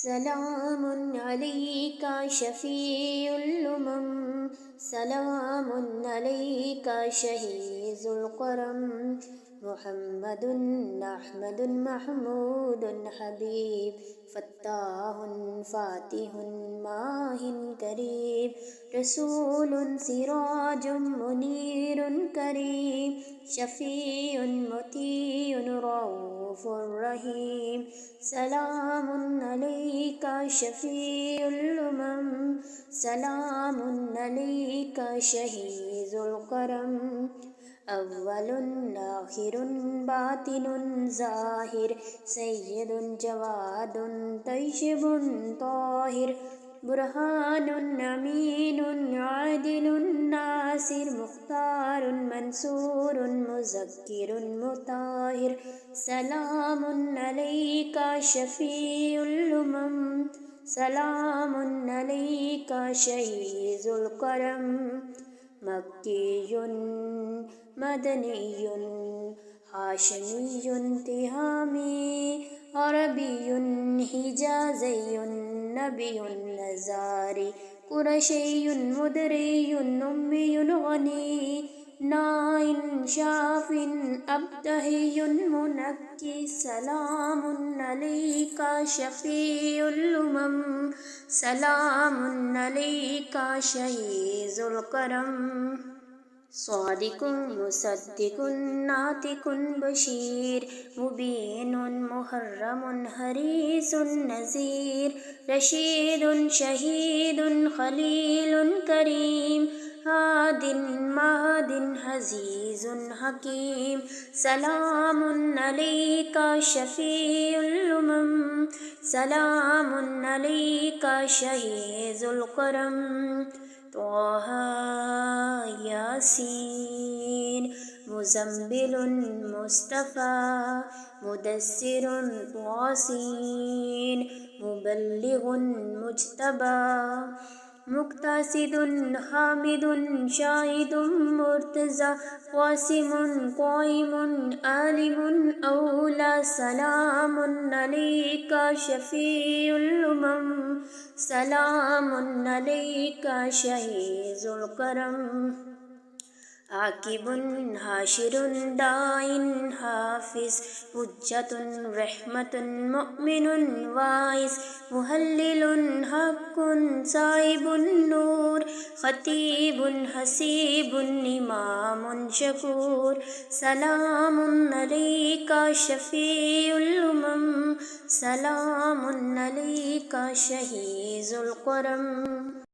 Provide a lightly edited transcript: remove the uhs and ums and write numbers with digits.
सलामुन अलैका शफ़ीउल उमम, सलामुन अलैका शहीज़ुल करम, मुहम्मदुन अहमदुन महमूदुन हबीब, फ़त्ताहुन फ़ातिहुन माहिन करीब, रसूलुन सिराजुम मुनीरुन करीम, शफ़ीउन मुतीउन रऊफ़ुर रहीम। सलामुन अलैका शफ़ीउल उमम, सलामुन अलैका शहीज़ुल करम, अव्वलुन आखिरुन बातिनुन ज़ाहिर, सय्यदुन जवादुन तय्यिबुन ताहिर, बुरहानुन अमीनुन आदिलुन नासिर, मुख्तारुन मंसूरुन मुज़क्किरुन मुताहिर। सलामुन अलैका शफ़ीउल उमम, सलामुन अलैका शहीज़ुल करम, मक्कियुन मदनियुन हाशिमियुन तिहामी, अरबियुन हिजाज़ियुन नबियुन नज़ारी, कुरैशियुन मुदरियुन उम्मियुन गनी, नाइन शाफ़िन अब्तहियुन मुनक्की। सलामुन अलैका शफ़ीउल उमम, सलामुन अलैका शहीज़ुल करम, स्वादिकुन मुसद्दिकुन नातिकुन बशीर, मुबीनुन मुहर्रमुन हरीसुन नज़ीर, रशीदुन शहीदुन खलीलुन करीम, हादिन महदिन अज़ीज़ुन हकीम। सलामुन अलैका शफ़ीउल उमम, सलामुन अलैका शहीज़ुल करम, त्वाहा यासीन, मुज़म्मिलुन मुस्तफ़ा, मुदस्सिरुन तासीन, मुबल्लिगुन मुज्तबा, मुक़्तासिदुन हामिदुन शाहिदुन मुर्तज़ा, क़ासिमुन क़ाइमुन आलिमुन औला। सलामुन अलैका शफ़ीउल उमम, सलामुन अलैका शहीज़ुल करम, आकिबुन हाशिरुन दाइन हाफ़िज़, हुज्जतुन रहमतुन मुमिनुन वाइज़, मुहल्लिलुन हक़्क़ुन साहिबुन नूर, ख़तीबुन हसीबुन इमामुन शकूर। सलामुन अलैका शफ़ीउल उमम, सलामुन अलैका शहीज़ुल करम।